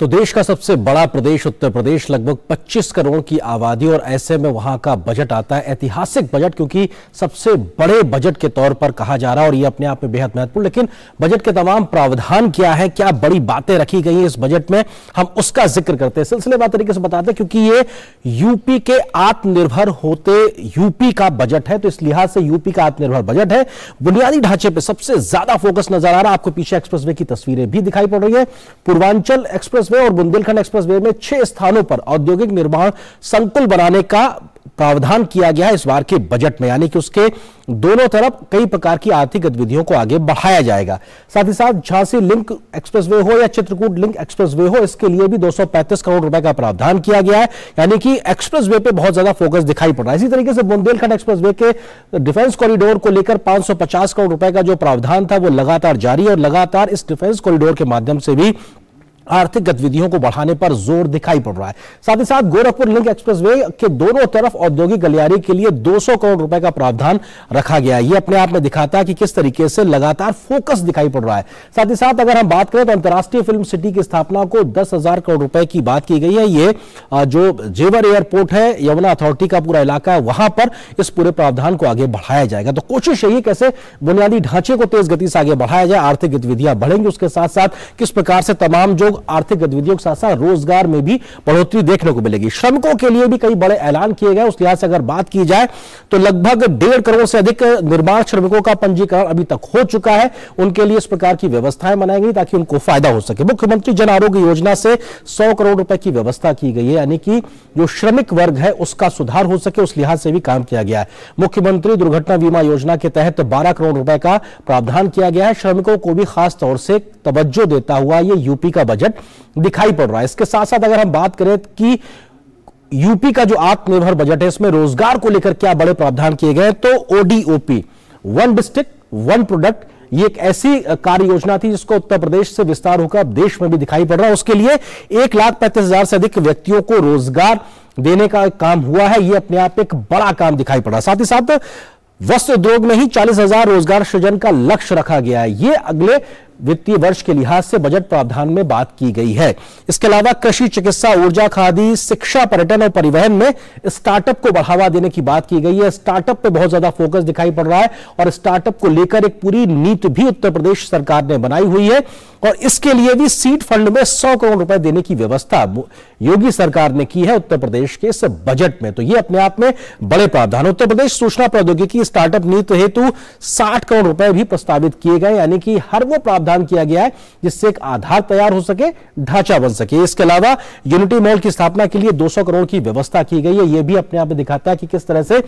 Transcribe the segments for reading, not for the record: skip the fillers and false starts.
तो देश का सबसे बड़ा प्रदेश उत्तर प्रदेश, लगभग 25 करोड़ की आबादी, और ऐसे में वहां का बजट आता है ऐतिहासिक बजट, क्योंकि सबसे बड़े बजट के तौर पर कहा जा रहा है और ये अपने आप में बेहद महत्वपूर्ण। लेकिन बजट के तमाम प्रावधान क्या है, क्या बड़ी बातें रखी गई हैं इस बजट में, हम उसका जिक्र करते हैं, सिलसिलेवार तरीके से बताते हैं, क्योंकि ये यूपी के आत्मनिर्भर होते यूपी का बजट है। तो इस लिहाज से यूपी का आत्मनिर्भर बजट है। बुनियादी ढांचे पर सबसे ज्यादा फोकस नजर आ रहा है। आपको पीछे एक्सप्रेसवे की तस्वीरें भी दिखाई पड़ रही है। पूर्वांचल एक्सप्रेसवे और बुंदेलखंड एक्सप्रेसवे में 6 स्थानों पर औद्योगिक निर्माण संकुल बनाने का प्रावधान किया गया है इस बार के बजट में, यानी कि उसके दोनों तरफ कई प्रकार की आर्थिक गतिविधियों को आगे बढ़ाया जाएगा। साथ ही साथ झांसी लिंक एक्सप्रेसवे हो या चित्रकूट लिंक एक्सप्रेसवे हो, इसके लिए भी 235 करोड़ रुपए का प्रावधान किया गया है, यानी कि एक्सप्रेसवे पे बहुत ज्यादा फोकस दिखाई पड़ रहा है। इसी तरीके से बुंदेलखंड एक्सप्रेसवे के डिफेंस कॉरिडोर को लेकर 550 करोड़ रुपए का जो प्रावधान था वो लगातार जारी है, और लगातार इस डिफेंस कॉरिडोर के माध्यम से भी आर्थिक गतिविधियों को बढ़ाने पर जोर दिखाई पड़ रहा है। साथ ही साथ गोरखपुर लिंक एक्सप्रेसवे के दोनों तरफ औद्योगिक गलियारे के लिए 200 करोड़ रुपए का प्रावधान रखा गया है। यह अपने आप में दिखाता है कि किस तरीके से लगातार फोकस दिखाई पड़ रहा है। साथ ही साथ अगर हम बात करें तो अंतर्राष्ट्रीय फिल्म सिटी की स्थापना को 10,000 करोड़ रुपए की बात की गई है। ये जो जेवर एयरपोर्ट है, यमुना अथॉरिटी का पूरा इलाका है, वहां पर इस पूरे प्रावधान को आगे बढ़ाया जाएगा। तो कोशिश यही कैसे बुनियादी ढांचे को तेज गति से आगे बढ़ाया जाए, आर्थिक गतिविधियां बढ़ेंगी, उसके साथ साथ किस प्रकार से तमाम जो आर्थिक गतिविधियों के साथ साथ रोजगार में भी बढ़ोतरी देखने को मिलेगी। श्रमिकों के लिए भी कई बड़े ऐलान किए गए। उस लिहाज से अगर बात की जाए तो लगभग 1.5 करोड़ से अधिक निर्माण श्रमिकों का पंजीकरण अभी तक हो चुका है। उनके लिए इस प्रकार की व्यवस्थाएं बनाई गई ताकि उनको फायदा हो सके। मुख्यमंत्री जन आरोग्य योजना से 100 करोड़ रुपए की व्यवस्था की गई है, यानी कि जो श्रमिक वर्ग है उसका सुधार हो सके, उस लिहाज से भी काम किया गया है। मुख्यमंत्री दुर्घटना बीमा योजना के तहत 12 करोड़ रुपए का प्रावधान किया गया है। श्रमिकों को भी खास तौर से तवज्जो देता हुआ ये यूपी का बजट दिखाई पड़ रहा है। इसके साथ साथ अगर हम बात करें कि यूपी का जो आत्मनिर्भर बजट है, इसमें रोजगार को लेकर क्या बड़े प्रावधान किए गए, तो ODOP, one district one product, ये एक ऐसी कार्य योजना थी जिसको उत्तर प्रदेश से विस्तार होकर अब देश में भी दिखाई पड़ रहा है। उसके लिए 1,35,000 से अधिक व्यक्तियों को रोजगार देने का काम हुआ है। यह अपने आप एक बड़ा काम दिखाई पड़ रहा है। साथ ही साथ वस्त्र उद्योग में ही 40,000 रोजगार सृजन का लक्ष्य रखा गया है। यह अगले वित्तीय वर्ष के लिहाज से बजट प्रावधान में बात की गई है। इसके अलावा कृषि, चिकित्सा, ऊर्जा, खादी, शिक्षा, पर्यटन और परिवहन में स्टार्टअप को बढ़ावा देने की बात की गई है। स्टार्टअप पे बहुत ज्यादा फोकस दिखाई पड़ रहा है और स्टार्टअप को लेकर एक पूरी नीति भी उत्तर प्रदेश सरकार ने बनाई हुई है, और इसके लिए भी सीड फंड में 100 करोड़ रुपए देने की व्यवस्था योगी सरकार ने की है उत्तर प्रदेश के इस बजट में। तो ये अपने आप में बड़े प्रावधान। उत्तर प्रदेश सूचना प्रौद्योगिकी स्टार्टअप नीति हेतु 60 करोड़ रुपए भी प्रस्तावित किए गए, यानी कि हर वो प्रावधान किया गया है जिससे एक आधार तैयार हो सके, ढांचा बन सके। इसके अलावा यूनिटी मॉल की स्थापना के लिए 200 करोड़ की व्यवस्था की गई है। यह भी अपने आप में दिखाता है कि किस तरह से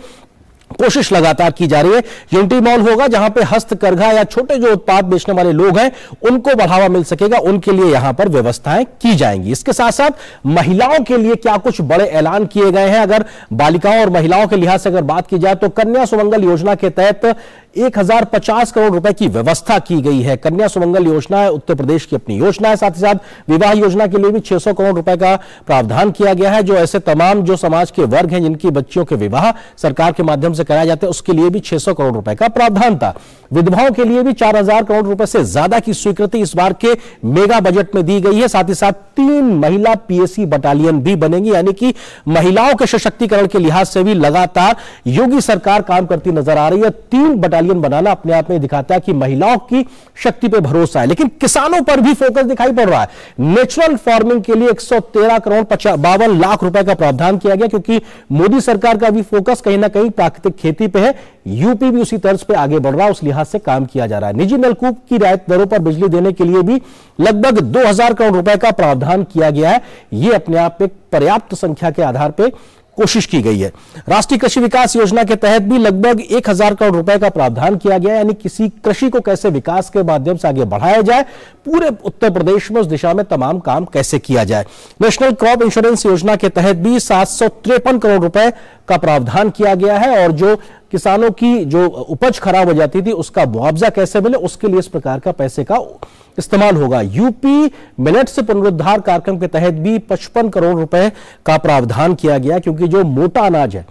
कोशिश लगातार की जा रही है। यूनिटी मॉल होगा जहां पे हस्तकरघा या छोटे जो उत्पाद बेचने वाले लोग हैं उनको बढ़ावा मिल सकेगा, उनके लिए यहां पर व्यवस्थाएं की जाएंगी। इसके साथ साथ महिलाओं के लिए क्या कुछ बड़े ऐलान किए गए हैं। अगर बालिकाओं और महिलाओं के लिहाज से अगर बात की जाए तो कन्या सुमंगल योजना के तहत 1,050 करोड़ रुपए की व्यवस्था की गई है। कन्या सुमंगल योजना है उत्तर प्रदेश की अपनी योजना है। साथ ही साथ विवाह योजना के लिए भी 600 करोड़ रुपए का प्रावधान किया गया है। जो ऐसे तमाम जो समाज के वर्ग हैं जिनकी बच्चियों के विवाह सरकार के माध्यम से कराए जाते हैं, उसके लिए भी 600 करोड़ रुपए का प्रावधान था। विधवाओं के लिए भी 4,000 करोड़ रुपए से ज्यादा की स्वीकृति इस बार के मेगा बजट में दी गई है। साथ ही साथ 3 महिला पीएसी बटालियन भी बनेंगी, यानी कि महिलाओं के सशक्तिकरण के लिहाज से भी लगातार योगी सरकार काम करती नजर आ रही है। 3 बटालियन बनाना अपने आप में दिखाता है कि महिलाओं की शक्ति पे भरोसा है। लेकिन किसानों पर भी फोकस दिखाई पड़ रहा है। नेचुरल फार्मिंग के लिए 113 करोड़ 52 लाख रुपए का प्रावधान किया गया, क्योंकि मोदी सरकार का भी फोकस कहीं ना कहीं प्राकृतिक खेती पे है। यूपी भी उसी तर्ज पे आगे बढ़ रहा है, उस लिहाज से काम किया जा रहा है। निजी नलकूप की रियायत दरों पर बिजली देने के लिए भी लगभग 2,000 करोड़ रुपए का प्रावधान किया गया है। यह अपने आप एक पर्याप्त संख्या के आधार पर कोशिश की गई है। राष्ट्रीय कृषि विकास योजना के तहत भी लगभग 1,000 करोड़ रुपए का प्रावधान किया गया, यानी किसी कृषि को कैसे विकास के माध्यम से आगे बढ़ाया जाए, पूरे उत्तर प्रदेश में उस दिशा में तमाम काम कैसे किया जाए। नेशनल क्रॉप इंश्योरेंस योजना के तहत भी 753 करोड़ रुपए का प्रावधान किया गया है, और जो किसानों की जो उपज खराब हो जाती थी उसका मुआवजा कैसे मिले, उसके लिए इस प्रकार का पैसे का इस्तेमाल होगा। यूपी मिलेट्स पुनरुद्धार कार्यक्रम के तहत भी 55 करोड़ रुपए का प्रावधान किया गया, क्योंकि जो मोटा अनाज है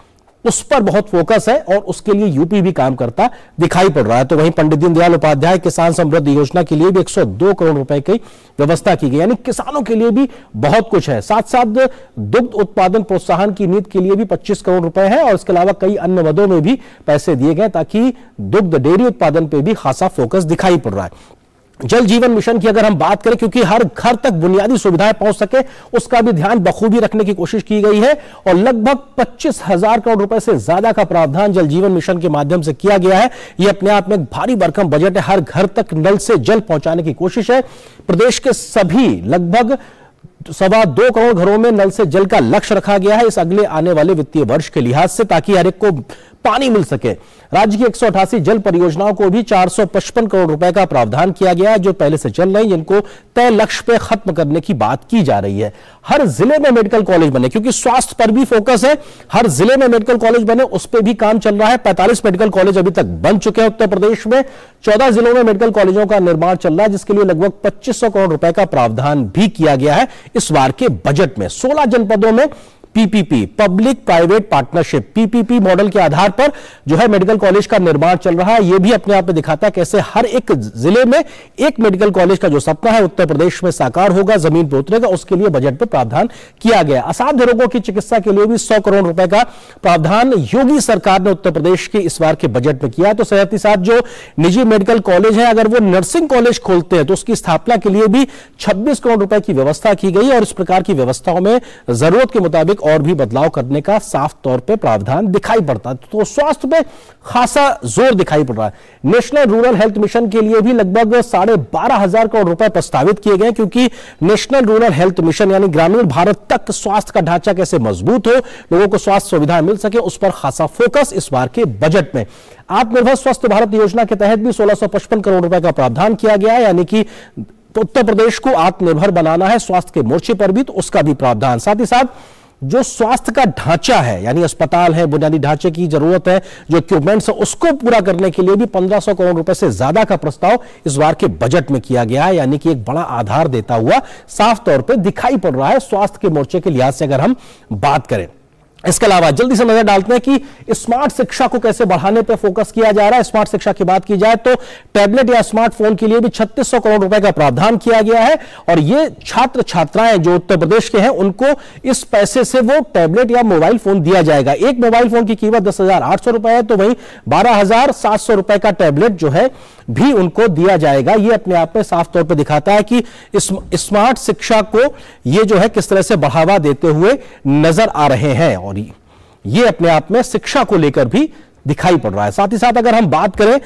उस पर बहुत फोकस है और उसके लिए यूपी भी काम करता दिखाई पड़ रहा है। तो वहीं पंडित दीनदयाल उपाध्याय किसान समृद्धि योजना के लिए भी 102 करोड़ रुपए की व्यवस्था की गई, यानी किसानों के लिए भी बहुत कुछ है। साथ साथ दुग्ध उत्पादन प्रोत्साहन की नीति के लिए भी 25 करोड़ रुपए है और इसके अलावा कई अन्य मदों में भी पैसे दिए गए ताकि दुग्ध डेयरी उत्पादन पे भी खासा फोकस दिखाई पड़ रहा है। जल जीवन मिशन की अगर हम बात करें, क्योंकि हर घर तक बुनियादी सुविधाएं पहुंच सके उसका भी ध्यान बखूबी रखने की कोशिश की गई है और लगभग 25,000 करोड़ रुपए से ज्यादा का प्रावधान जल जीवन मिशन के माध्यम से किया गया है। यह अपने आप में एक भारी भरकम बजट है। हर घर तक नल से जल पहुंचाने की कोशिश है। प्रदेश के सभी लगभग 2.25 करोड़ घरों में नल से जल का लक्ष्य रखा गया है इस अगले आने वाले वित्तीय वर्ष के लिहाज से, ताकि हर एक को पानी मिल सके। राज्य की 188 जल परियोजनाओं को भी 455 करोड़ रुपए का प्रावधान किया गया है जो पहले से चल रही है, जिनको तय लक्ष्य पे खत्म करने की बात की जा रही है। हर जिले में मेडिकल कॉलेज बने, क्योंकि स्वास्थ्य पर भी फोकस है। हर जिले में मेडिकल कॉलेज बने, उस पर भी काम चल रहा है। 45 मेडिकल कॉलेज अभी तक बन चुके हैं उत्तर प्रदेश में। 14 जिलों में मेडिकल कॉलेजों का निर्माण चल रहा है, जिसके लिए लगभग 2500 करोड़ रुपए का प्रावधान भी किया गया है इस बार के बजट में। 16 जनपदों में PPP, public private partnership, PPP model के आधार पर जो है मेडिकल कॉलेज का निर्माण चल रहा है। यह भी अपने आप में दिखाता है कैसे हर एक जिले में एक मेडिकल कॉलेज का जो सपना है उत्तर प्रदेश में साकार होगा, जमीन पर उतरेगा। उसके लिए बजट में प्रावधान किया गया। असाध्य रोगों की चिकित्सा के लिए भी 100 करोड़ रुपए का प्रावधान योगी सरकार ने उत्तर प्रदेश के इस बार के बजट में किया है। तो साथ ही साथ जो निजी मेडिकल कॉलेज है, अगर वो नर्सिंग कॉलेज खोलते हैं तो उसकी स्थापना के लिए भी 26 करोड़ रुपए की व्यवस्था की गई और इस प्रकार की व्यवस्थाओं में जरूरत के मुताबिक और भी बदलाव करने का साफ तौर पे प्रावधान दिखाई पड़ता है। तो स्वास्थ्य पे खासा जोर दिखाई पड़ रहा है। नेशनल रूरल हेल्थ मिशन के लिए भी लगभग 12,500 करोड़ रुपए प्रस्तावित किए गए, क्योंकि नेशनल रूरल हेल्थ मिशन यानी ग्रामीण भारत तक स्वास्थ्य का ढांचा कैसे मजबूत हो, लोगों को स्वास्थ्य सुविधाएं मिल सके, उस पर खासा फोकस इस बार के बजट में। आत्मनिर्भर स्वस्थ भारत योजना के तहत भी 1655 करोड़ रुपए का प्रावधान किया गया है, यानी कि उत्तर प्रदेश को आत्मनिर्भर बनाना है स्वास्थ्य के मोर्चे पर भी, तो उसका भी प्रावधान। साथ ही साथ जो स्वास्थ्य का ढांचा है, यानी अस्पताल है, बुनियादी ढांचे की जरूरत है, जो इक्विपमेंट्स है, उसको पूरा करने के लिए भी 1500 करोड़ रुपए से ज्यादा का प्रस्ताव इस बार के बजट में किया गया है, यानी कि एक बड़ा आधार देता हुआ साफ तौर पे दिखाई पड़ रहा है स्वास्थ्य के मोर्चे के लिहाज से अगर हम बात करें। इसके अलावा जल्दी से नजर डालते हैं कि स्मार्ट शिक्षा को कैसे बढ़ाने पर फोकस किया जा रहा है। स्मार्ट शिक्षा की बात की जाए तो टैबलेट या स्मार्टफोन के लिए भी 3600 करोड़ रुपए का प्रावधान किया गया है और ये छात्र छात्राएं जो उत्तर प्रदेश के हैं उनको इस पैसे से वो टैबलेट या मोबाइल फोन दिया जाएगा। एक मोबाइल फोन की कीमत 10,800 रुपए है, तो वहीं 12,700 रुपए का टैबलेट जो है भी उनको दिया जाएगा। ये अपने आप में साफ तौर पर दिखाता है कि स्मार्ट शिक्षा को ये जो है किस तरह से बढ़ावा देते हुए नजर आ रहे हैं और ये अपने आप में शिक्षा को लेकर भी दिखाई पड़ रहा है। साथ ही साथ अगर हम बात करें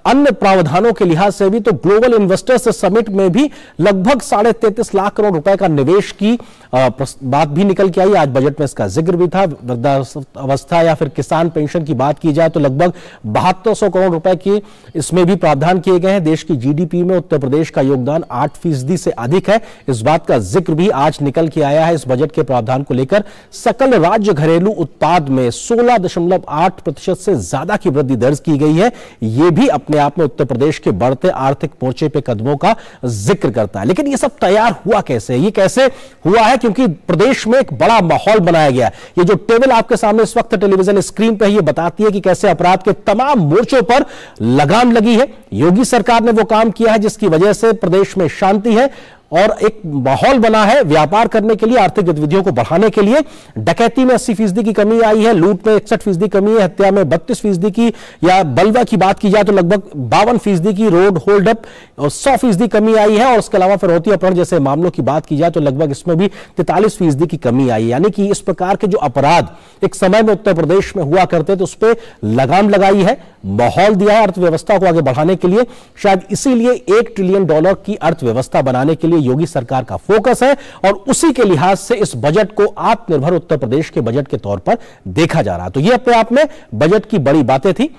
अन्य प्रावधानों के लिहाज से भी, तो ग्लोबल इन्वेस्टर्स समिट में भी लगभग 33.5 लाख करोड़ रुपए का निवेश की बात भी निकल के आई। आज बजट में इसका जिक्र भी था। वृद्धावस्था या फिर किसान पेंशन की बात की जाए तो लगभग 7200 करोड़ रुपए की इसमें भी प्रावधान किए गए हैं। देश की जीडीपी में उत्तर प्रदेश का योगदान 8% से अधिक है। इस बात का जिक्र भी आज निकल के आया है इस बजट के प्रावधान को लेकर। सकल राज्य घरेलू उत्पाद में 16.8% से ज्यादा की वृद्धि दर्ज की गई है। यह भी अपने आप में उत्तर प्रदेश के बढ़ते आर्थिक मोर्चे पे कदमों का जिक्र करता है। लेकिन यह सब तैयार हुआ कैसे, ये कैसे हुआ है, क्योंकि प्रदेश में एक बड़ा माहौल बनाया गया। ये जो टेबल आपके सामने इस वक्त टेलीविजन स्क्रीन पे ये बताती है कि कैसे अपराध के तमाम मोर्चों पर लगाम लगी है। योगी सरकार ने वो काम किया है जिसकी वजह से प्रदेश में शांति है और एक माहौल बना है व्यापार करने के लिए, आर्थिक गतिविधियों को बढ़ाने के लिए। डकैती में 80% की कमी आई है, लूट में 61% कमी है, हत्या में 32% की, या बलवा की बात की जाए तो लगभग 52% की, रोड होल्ड अप और 100% कमी आई है। और उसके अलावा फिरौती अपहरण जैसे मामलों की बात की जाए तो लगभग इसमें भी 43% की कमी आई है। यानी कि इस प्रकार के जो अपराध एक समय में उत्तर प्रदेश में हुआ करते तो उस पर लगाम लगाई है, माहौल दिया है अर्थव्यवस्था को आगे बढ़ाने के लिए। शायद इसीलिए $1 ट्रिलियन की अर्थव्यवस्था बनाने के लिए योगी सरकार का फोकस है और उसी के लिहाज से इस बजट को आत्मनिर्भर उत्तर प्रदेश के बजट के तौर पर देखा जा रहा है। तो यह अपने आप में बजट की बड़ी बातें थी।